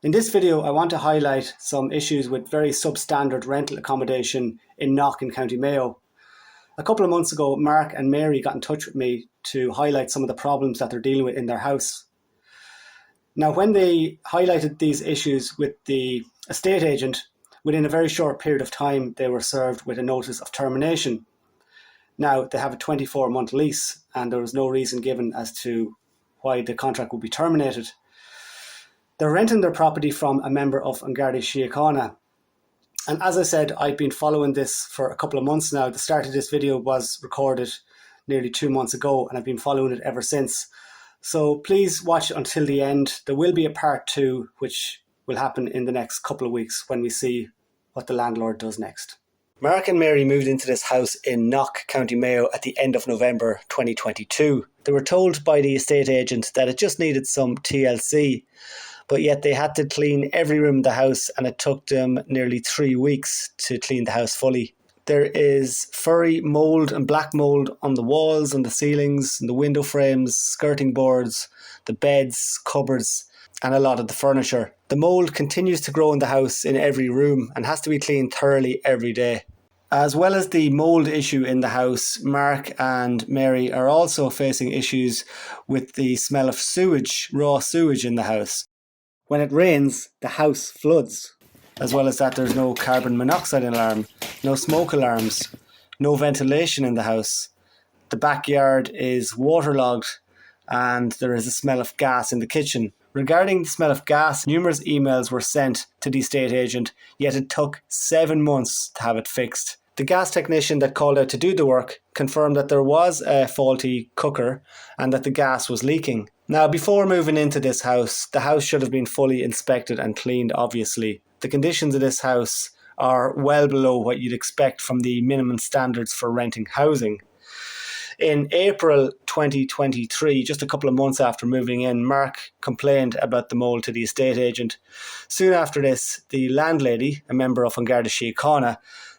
In this video, I want to highlight some issues with very substandard rental accommodation in Knock in County Mayo. A couple of months ago, Mark and Mary got in touch with me to highlight some of the problems that they're dealing with in their house. Now, when they highlighted these issues with the estate agent, within a very short period of time, they were served with a notice of termination. Now, they have a 24-month lease and there was no reason given as to why the contract would be terminated. They're renting their property from a member of Garda. And as I said, I've been following this for a couple of months now. The start of this video was recorded nearly 2 months ago and I've been following it ever since. So please watch until the end. There will be a part 2 which will happen in the next couple of weeks when we see what the landlord does next. Mark and Mary moved into this house in Knock, County Mayo at the end of November 2022. They were told by the estate agent that it just needed some TLC, but yet they had to clean every room in the house and it took them nearly 3 weeks to clean the house fully. There is furry mould and black mould on the walls, on the ceilings, and the window frames, skirting boards, the beds, cupboards, and a lot of the furniture. The mould continues to grow in the house in every room and has to be cleaned thoroughly every day. As well as the mould issue in the house, Mark and Mary are also facing issues with the smell of sewage, raw sewage in the house. When it rains, the house floods. As well as that, there's no carbon monoxide alarm, no smoke alarms, no ventilation in the house. The backyard is waterlogged and there is a smell of gas in the kitchen. Regarding the smell of gas, numerous emails were sent to the estate agent, yet it took 7 months to have it fixed. The gas technician that called out to do the work confirmed that there was a faulty cooker and that the gas was leaking. Now, before moving into this house, the house should have been fully inspected and cleaned, obviously. The conditions of this house are well below what you'd expect from the minimum standards for renting housing. In April 2023, just a couple of months after moving in, Mark complained about the mould to the estate agent. Soon after this, the landlady, a member of Garda,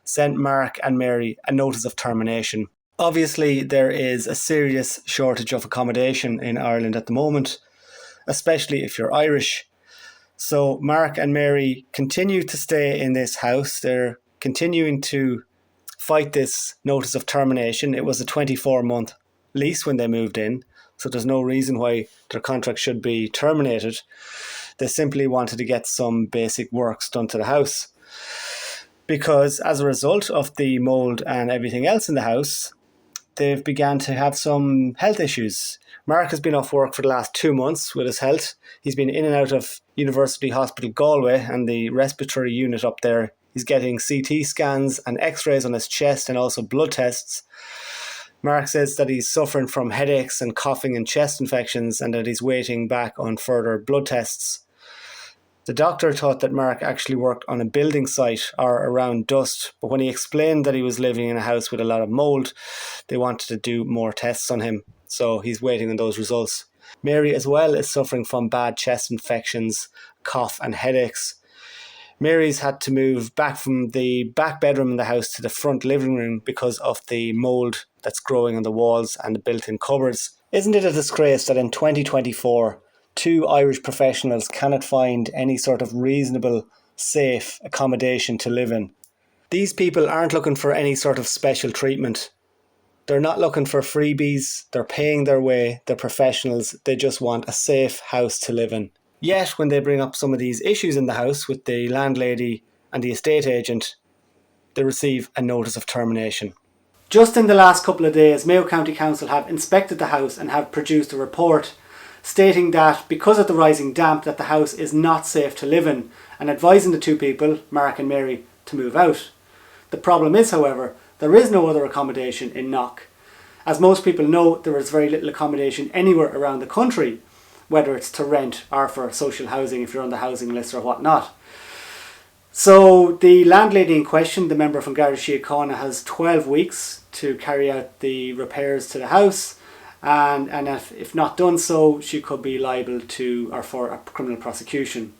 sent Mark and Mary a notice of termination. Obviously, there is a serious shortage of accommodation in Ireland at the moment, especially if you're Irish. So Mark and Mary continue to stay in this house. They're continuing to fight this notice of termination. It was a 24-month lease when they moved in, so there's no reason why their contract should be terminated. They simply wanted to get some basic works done to the house. Because as a result of the mould and everything else in the house, they've begun to have some health issues. Mark has been off work for the last 2 months with his health. He's been in and out of University Hospital Galway and the respiratory unit up there. He's getting CT scans and x-rays on his chest and also blood tests. Mark says that he's suffering from headaches and coughing and chest infections and that he's waiting back on further blood tests. The doctor thought that Mark actually worked on a building site or around dust, but when he explained that he was living in a house with a lot of mould, they wanted to do more tests on him, so he's waiting on those results. Mary as well is suffering from bad chest infections, cough and headaches. Mary's had to move back from the back bedroom in the house to the front living room because of the mould that's growing on the walls and the built-in cupboards. Isn't it a disgrace that in 2024, 2 Irish professionals cannot find any sort of reasonable, safe accommodation to live in? These people aren't looking for any sort of special treatment. They're not looking for freebies. They're paying their way. They're professionals. They just want a safe house to live in. Yet, when they bring up some of these issues in the house with the landlady and the estate agent, they receive a notice of termination. Just in the last couple of days, Mayo County Council have inspected the house and have produced a report stating that because of the rising damp that the house is not safe to live in and advising the 2 people, Mark and Mary, to move out. The problem is, however, there is no other accommodation in Knock. As most people know, there is very little accommodation anywhere around the country, whether it's to rent or for social housing if you're on the housing list or whatnot. So the landlady in question, the member from Garda, has 12 weeks to carry out the repairs to the house. And if not done so, she could be liable to or for a criminal prosecution.